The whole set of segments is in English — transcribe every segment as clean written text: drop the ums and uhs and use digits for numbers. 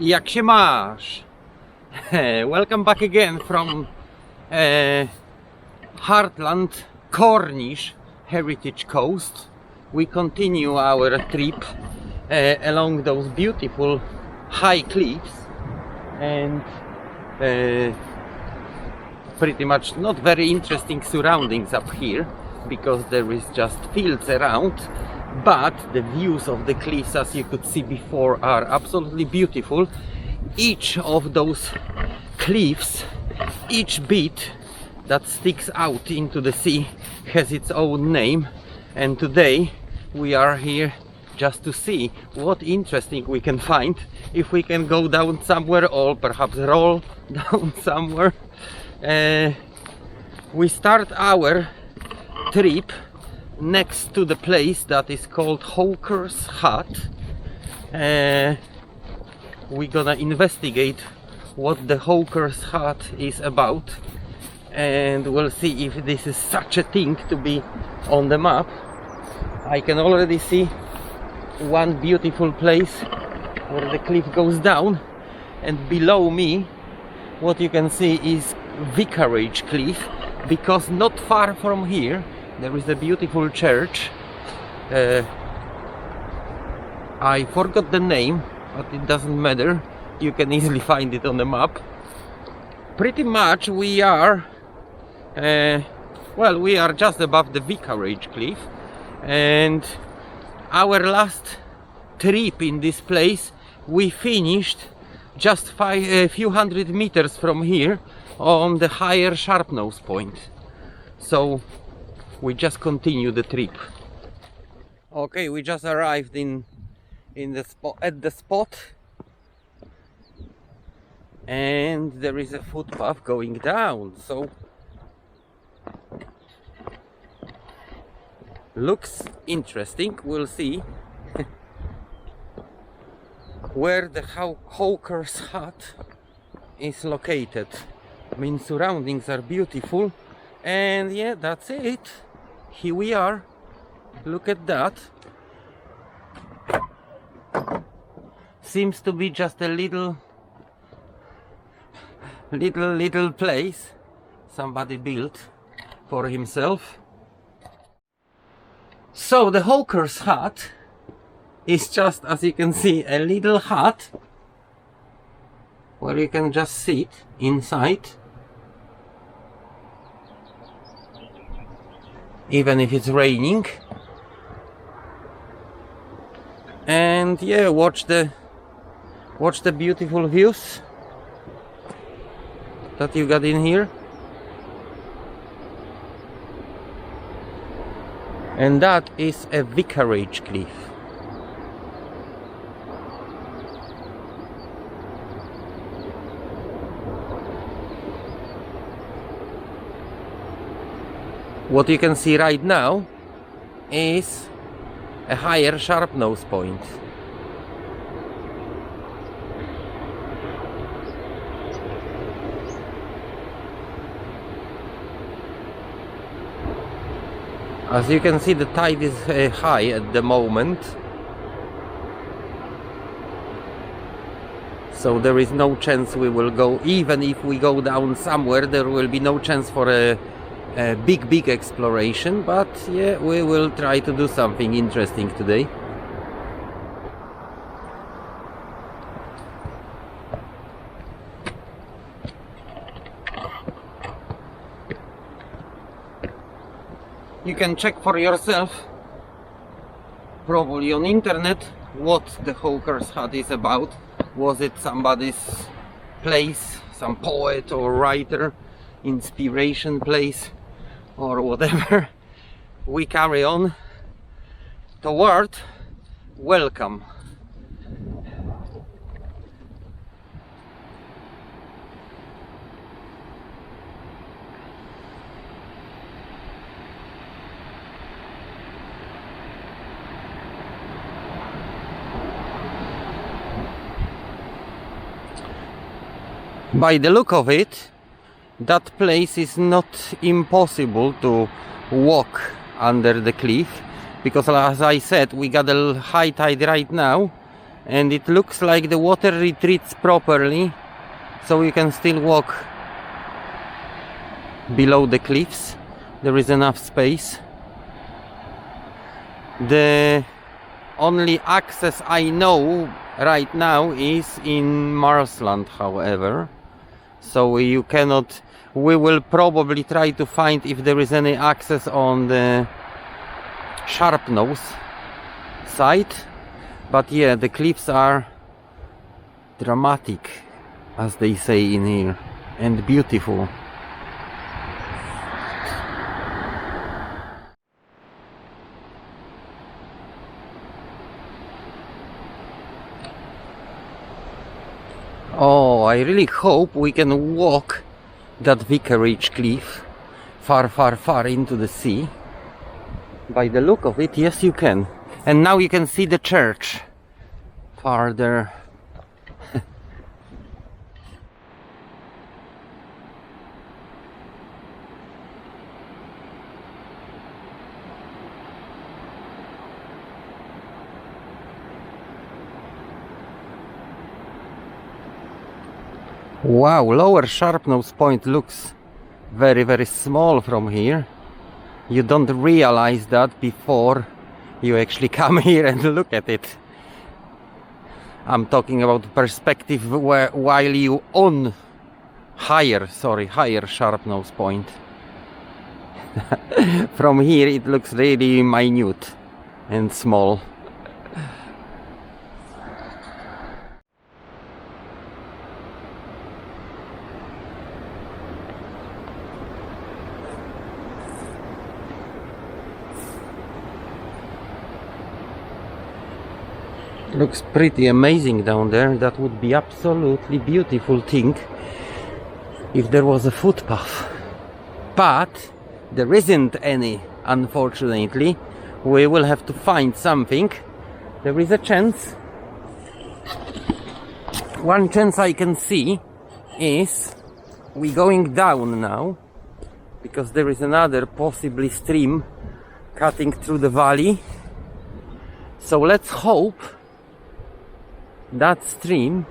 Jak się masz? Welcome back again from Heartland Cornish Heritage Coast. We continue our trip along those beautiful high cliffs and pretty much not very interesting surroundings up here because there is just fields around, but the views of the cliffs, as you could see before, are absolutely beautiful. Each of those cliffs, each bit that sticks out into the sea has its own name, and today we are here just to see what interesting we can find, if we can go down somewhere or perhaps roll down somewhere. We start our trip next to the place that is called Hawker's Hut. We're gonna investigate what the Hawker's Hut is about, and we'll see if this is such a thing to be on the map. I can already see one beautiful place where the cliff goes down, and below me what you can see is Vicarage cliff, because not far from here there is a beautiful church. I forgot the name, but it doesn't matter, you can easily find it on the map. Pretty much we are we are just above the Vicarage cliff, and our last trip in this place we finished just a few hundred meters from here on the higher sharp nose point. So we just continue the trip. Okay, we just arrived at the spot, and there is a footpath going down, so looks interesting. We'll see where the Hawker's Hut is located. I mean, surroundings are beautiful, and yeah, that's it. Here we are. Look at that. Seems to be just a little place somebody built for himself. So the Hawker's Hut is just, as you can see, a little hut where you can just sit inside, even if it's raining, and yeah, watch the beautiful views that you got in here. And that is a Vicarage cliff. What you can see right now is a higher sharp nose point. As you can see, the tide is high at the moment, so there is no chance we will go. Even if we go down somewhere, there will be no chance for a big exploration, but yeah, we will try to do something interesting today. You can check for yourself, probably on internet, what the Hawker's Hut is about. Was it somebody's place, some poet or writer, inspiration place, or whatever? We carry on toward welcome. By the look of it, that place is not impossible to walk under the cliff, because as I said, we got a high tide right now, and it looks like the water retreats properly, so you can still walk below the cliffs. There is enough space. The only access I know right now is in Marsland, however, so you cannot. We will probably try to find if there is any access on the Sharpnose side, but yeah, the cliffs are dramatic, as they say in here, and beautiful. Oh, I really hope we can walk that Vicarage cliff far, far, far into the sea. By the look of it, yes, you can. And now you can see the church farther. Wow, Lower Sharpnose Point looks very, very small from here. You don't realize that before you actually come here and look at it. I'm talking about perspective where while you on higher Sharpnose Point. From here it looks really minute and small. Looks pretty amazing down there. That would be absolutely beautiful thing if there was a footpath, but there isn't any, unfortunately. We will have to find something. There is a chance. One chance I can see is we going down now, because there is another possibly stream cutting through the valley. So let's hope that stream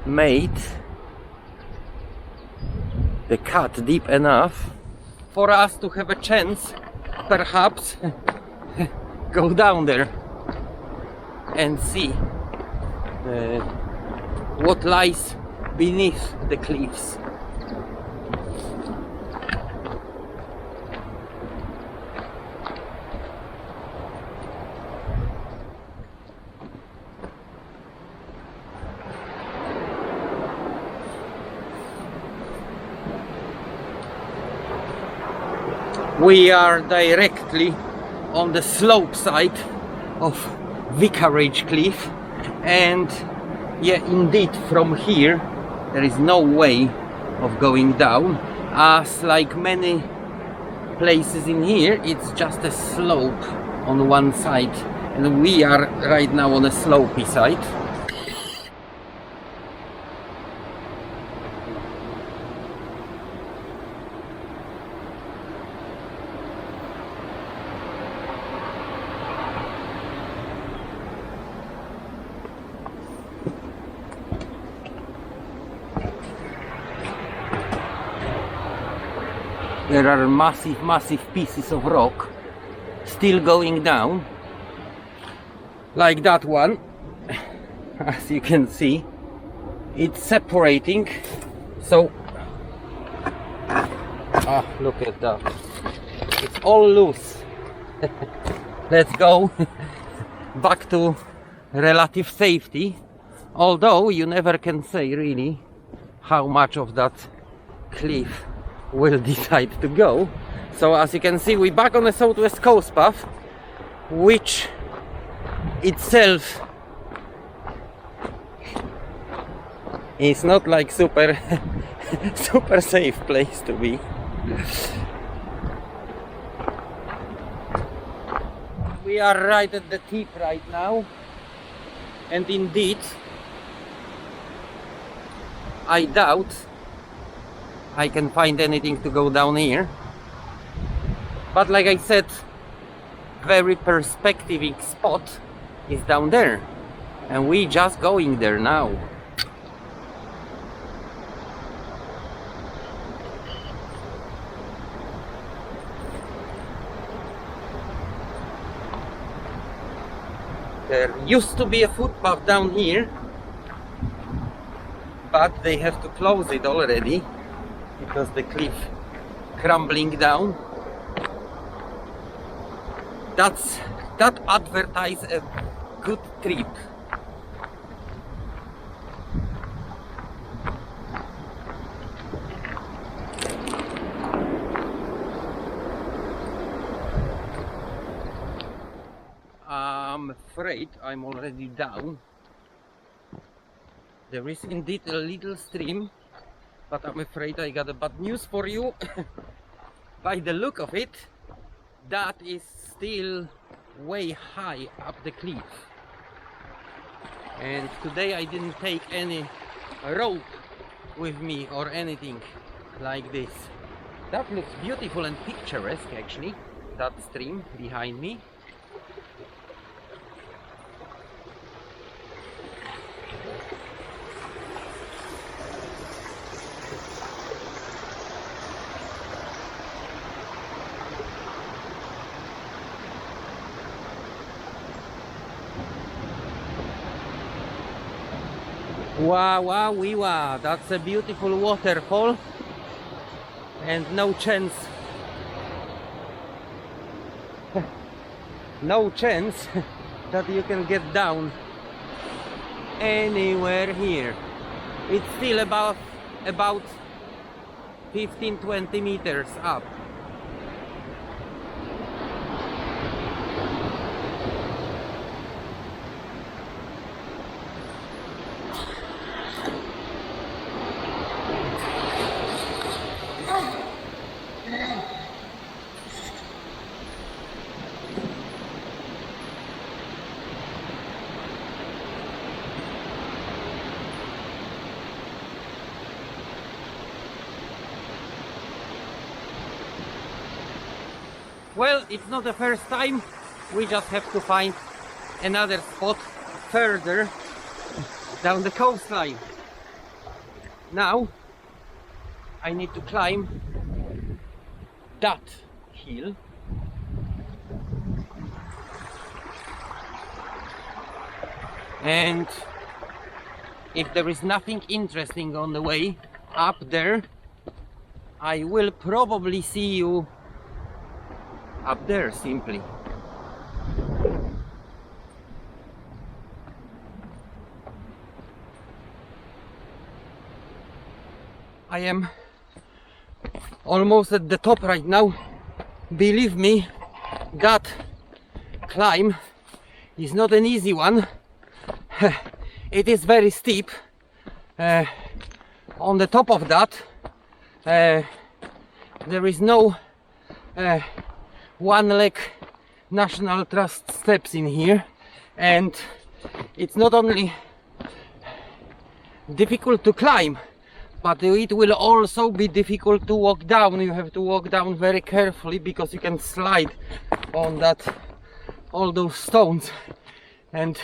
made the cut deep enough for us to have a chance, perhaps, go down there and see what lies beneath the cliffs. We are directly on the slope side of Vicarage Cliff, and yeah, indeed from here there is no way of going down, as like many places in here it's just a slope on one side, and we are right now on a slopey side. There are massive pieces of rock still going down, like that one. As you can see, it's separating. So, look at that. It's all loose. Let's go back to relative safety. Although you never can say really how much of that cliff will decide to go. So as you can see, we're back on the southwest coast path, which itself is not like super safe place to be. We are right at the tip right now, and indeed I doubt I can find anything to go down here, but like I said, very perspectiving spot is down there. and we just going there now. There used to be a footpath down here, but they have to close it already because the cliff crumbling down. That advertise a good trip. I'm afraid I'm already down. There is indeed a little stream, but I'm afraid I got a bad news for you. By the look of it, that is still way high up the cliff. And today I didn't take any rope with me or anything like this. That looks beautiful and picturesque actually, that stream behind me. Wow, wow, wee, wow, that's a beautiful waterfall, and no chance that you can get down anywhere here. It's still about 15-20 meters up. Well, it's not the first time. We just have to find another spot further down the coastline. Now I need to climb that hill. And if there is nothing interesting on the way up there, I will probably see you up there simply. I am almost at the top right now. Believe me, that climb is not an easy one. It is very steep. On the top of that, there is no one leg National Trust steps in here, and it's not only difficult to climb, but it will also be difficult to walk down. You have to walk down very carefully because you can slide on that, all those stones, and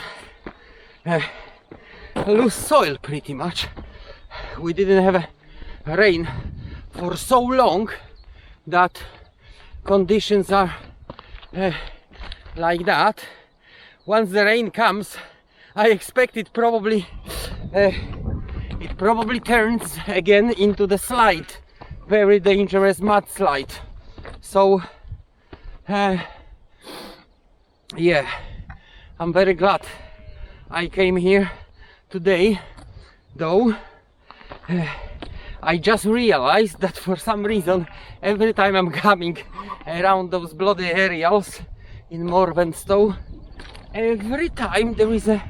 loose soil pretty much. We didn't have a rain for so long that conditions are like that. Once the rain comes, I expect it probably turns again into the slide, very dangerous mudslide. So yeah, I'm very glad I came here today, though. I just realized that for some reason every time I'm coming around those bloody aerials in Morvenstow, every time there is a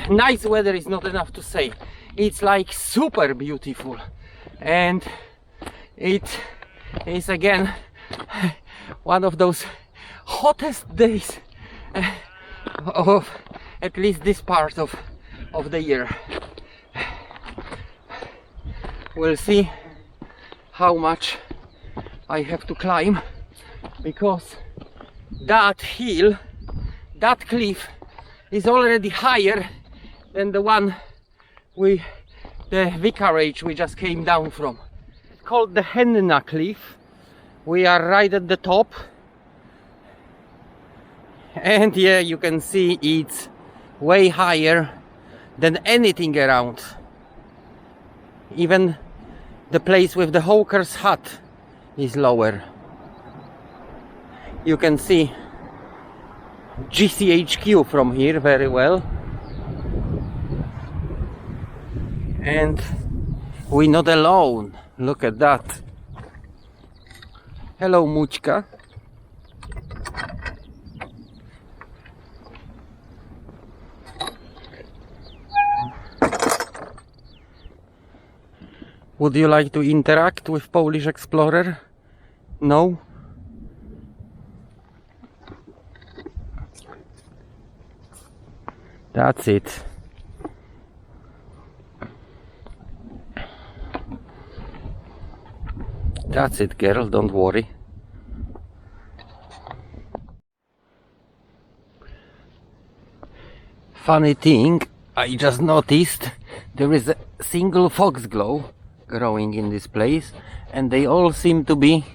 nice weather is not enough to say. It's like super beautiful, and it is again one of those hottest days of at least this part of the year. We'll see how much I have to climb, because that hill, that cliff is already higher than the one the Vicarage we just came down from. It's called the Henna Cliff. We are right at the top, and yeah, you can see it's way higher than anything around. Even the place with the hawker's hut is lower. You can see GCHQ from here very well. And we're not alone. Look at that. Hello, Muchka. Would you like to interact with Polish Explorer? No? That's it. That's it, girl, don't worry. Funny thing, I just noticed there is a single foxglove growing in this place, and they all seem to be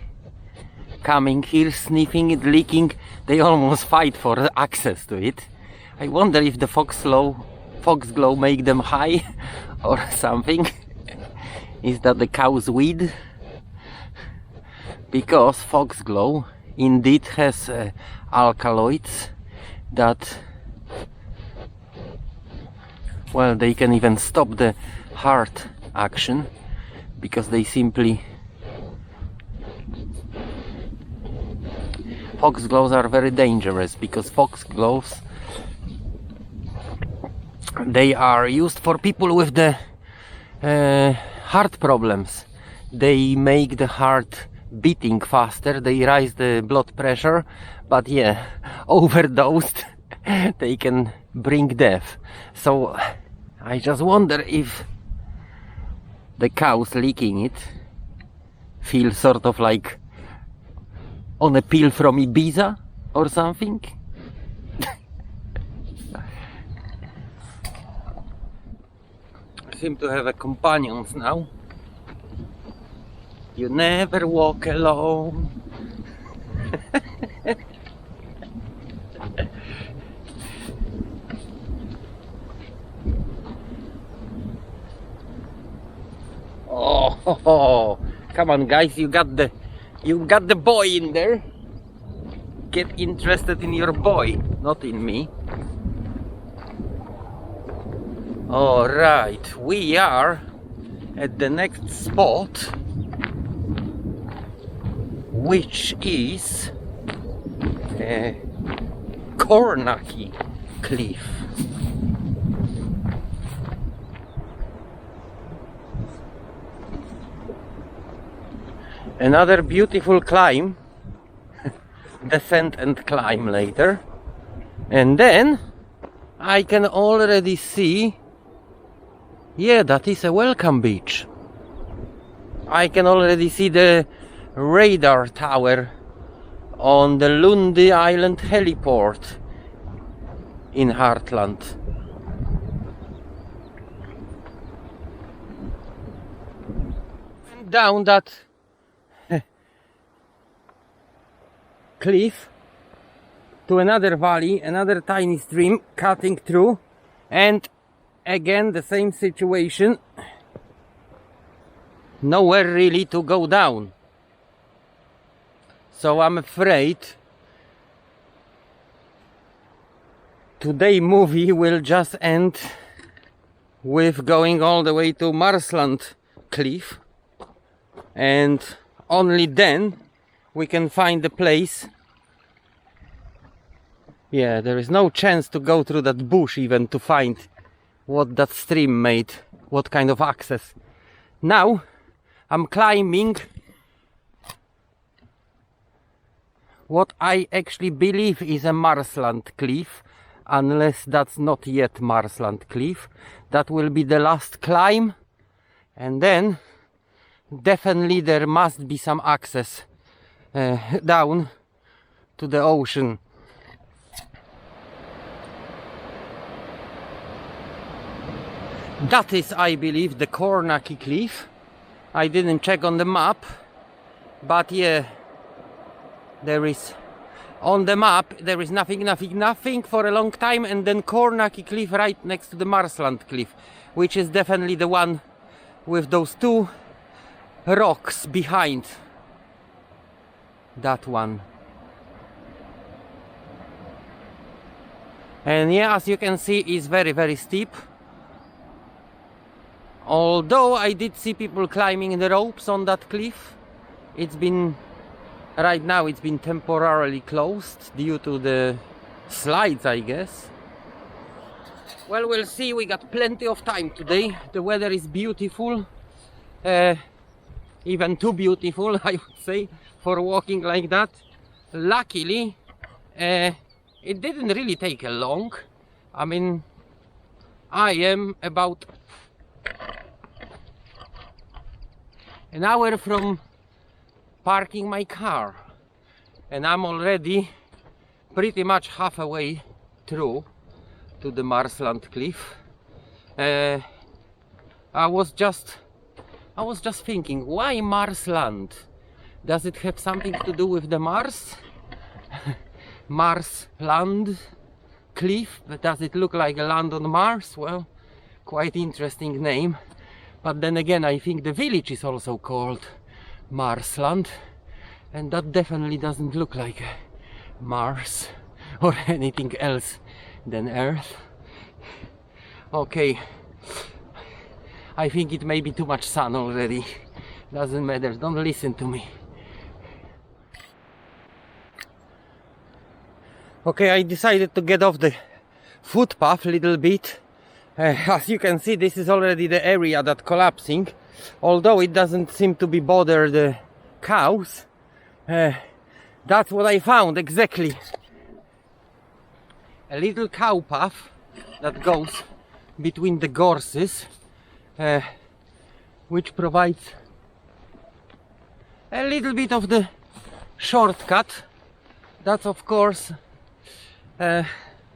coming here, sniffing it, licking. They almost fight for access to it. I wonder if the foxglove make them high or something. Is that the cow's weed? Because foxglove indeed has alkaloids that, well, they can even stop the heart action, because they simply, foxgloves are very dangerous, because foxgloves, they are used for people with the heart problems. They make the heart beating faster, they raise the blood pressure, but yeah, overdosed they can bring death. So I just wonder if the cows licking it feel sort of like on a pill from Ibiza or something. I seem to have a companions now. You never walk alone. Oh, come on, guys! You got the boy in there. Get interested in your boy, not in me. All right, we are at the next spot, which is Cornwall Cliff. Another beautiful climb, descent and climb later, and then I can already see, yeah, that is a welcome beach. I can already see the radar tower on the Lundy Island heliport in Heartland. And down that cliff to another valley, another tiny stream cutting through, and again the same situation. Nowhere really to go down. So I'm afraid today's movie will just end with going all the way to Marsland Cliff, and only then we can find the place. Yeah, there is no chance to go through that bush even to find what that stream made, what kind of access. Now I'm climbing what I actually believe is a Marsland Cliff, unless that's not yet Marsland Cliff. That will be the last climb, and then definitely there must be some access down to the ocean. That is, I believe, the Cornwall cliff. I didn't check on the map, but yeah, there is on the map, there is nothing for a long time, and then Cornwall cliff right next to the Marsland cliff, which is definitely the one with those two rocks behind that one. And yeah, as you can see, it's very steep. Although I did see people climbing the ropes on that cliff. Right now it's been temporarily closed due to the slides, I guess. Well, we'll see. We got plenty of time today. The weather is beautiful, even too beautiful, I would say, for walking like that. Luckily, it didn't really take long. I mean, I am about an hour from parking my car, and I'm already pretty much halfway through to the Marsland cliff. I was just thinking, why Marsland? Does it have something to do with the Mars? Marsland cliff? But does it look like a land on Mars? Well, quite interesting name. But then again, I think the village is also called Marsland, and that definitely doesn't look like Mars or anything else than Earth. Okay, I think it may be too much sun already. Doesn't matter, don't listen to me. Okay, I decided to get off the footpath a little bit. As you can see, this is already the area that's collapsing, although it doesn't seem to be bother the cows. That's what I found exactly. A little cow path that goes between the gorses, which provides a little bit of the shortcut. That's of course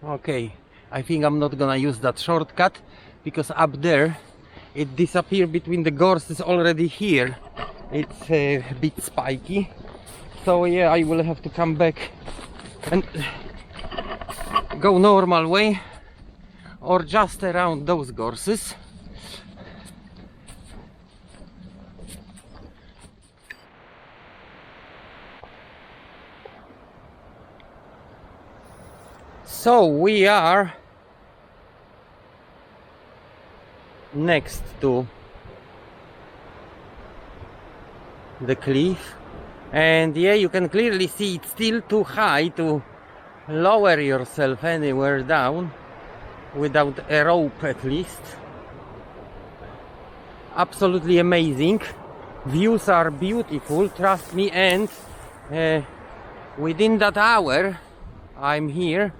okay, I think I'm not gonna use that shortcut, because up there it disappeared between the gorses. Already here it's a bit spiky, so yeah, I will have to come back and go normal way or just around those gorses. So we are next to the cliff, and yeah, you can clearly see it's still too high to lower yourself anywhere down without a rope, at least. Absolutely amazing. Views are beautiful, trust me, and within that hour I'm here,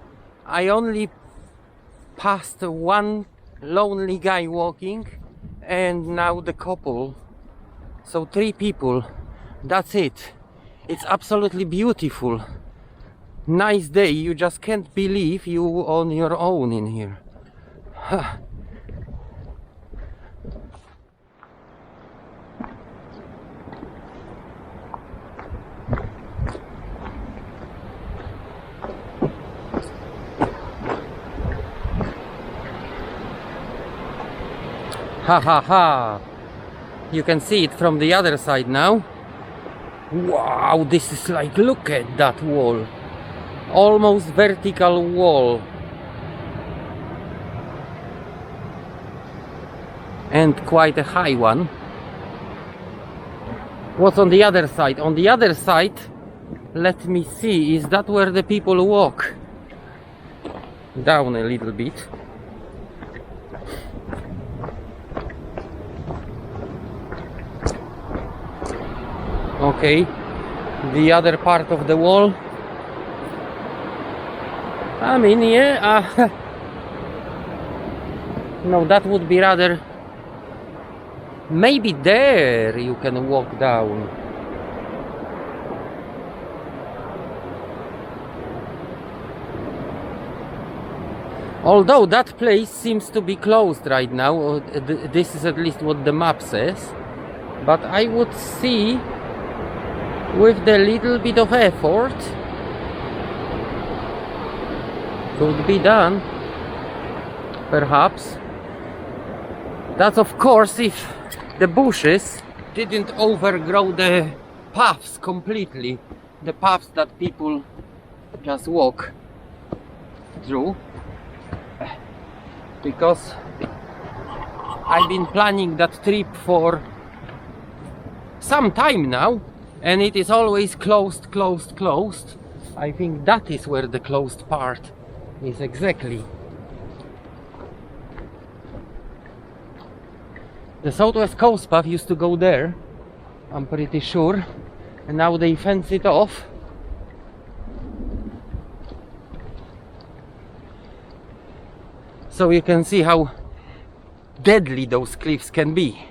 I only passed one lonely guy walking, and now the couple. So 3 people. That's it. It's absolutely beautiful. Nice day. You just can't believe you on your own in here. Ha ha ha! You can see it from the other side now. Wow, this is like, look at that wall. Almost vertical wall. And quite a high one. What's on the other side? On the other side, let me see, is that where the people walk? Down a little bit. Okay, the other part of the wall. I mean, yeah, no, that would be rather, maybe there you can walk down. Although that place seems to be closed right now, this is at least what the map says. But I would see, with the little bit of effort, could be done, perhaps. That's of course if the bushes didn't overgrow the paths completely, the paths that people just walk through, because I've been planning that trip for some time now and it is always closed. I think that is where the closed part is exactly. The Southwest Coast Path used to go there, I'm pretty sure, and now they fence it off. So you can see how deadly those cliffs can be.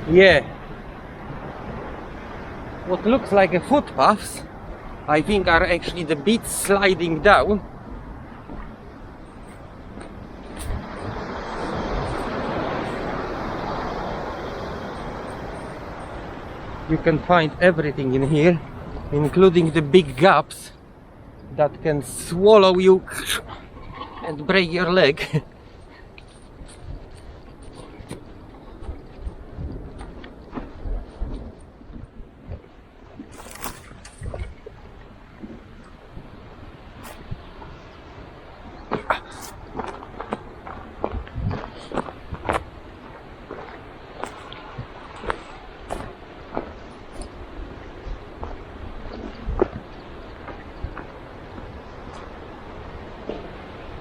Yeah, what looks like a footpaths, I think are actually the bits sliding down. You can find everything in here, including the big gaps that can swallow you and break your leg.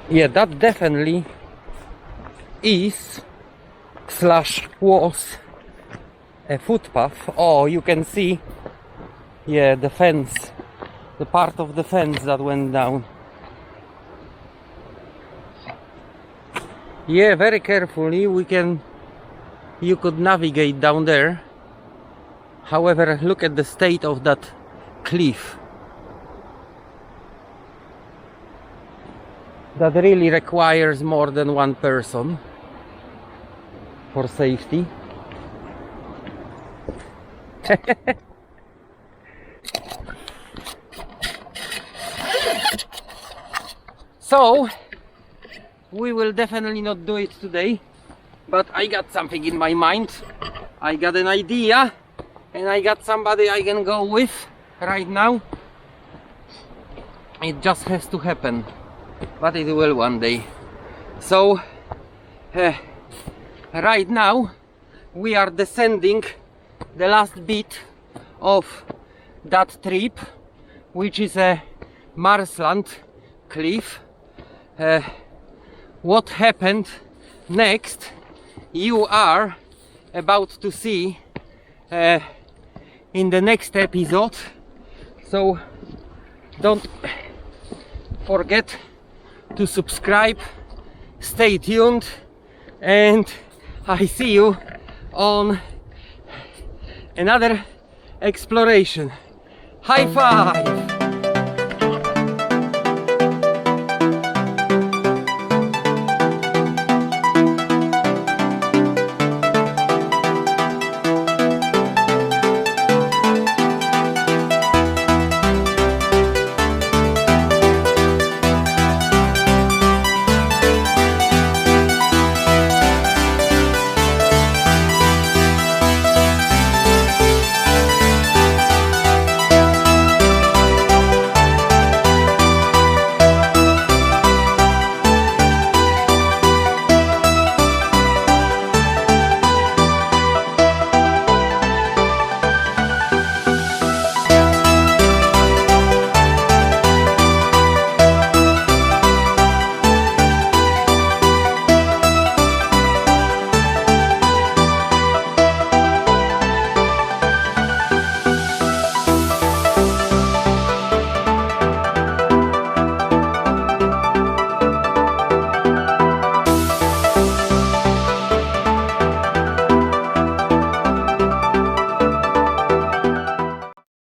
Yeah, that definitely is / was a footpath. Oh, you can see, yeah, the fence, the part of the fence that went down. Yeah, very carefully you could navigate down there. However, look at the state of that cliff. That really requires more than one person for safety. So we will definitely not do it today, but I got something in my mind. I got an idea and I got somebody I can go with right now. It just has to happen. But it will one day. So right now we are descending the last bit of that trip, which is a marshland cliff. What happened next you are about to see in the next episode, so don't forget to subscribe, stay tuned, and I see you on another exploration. High five!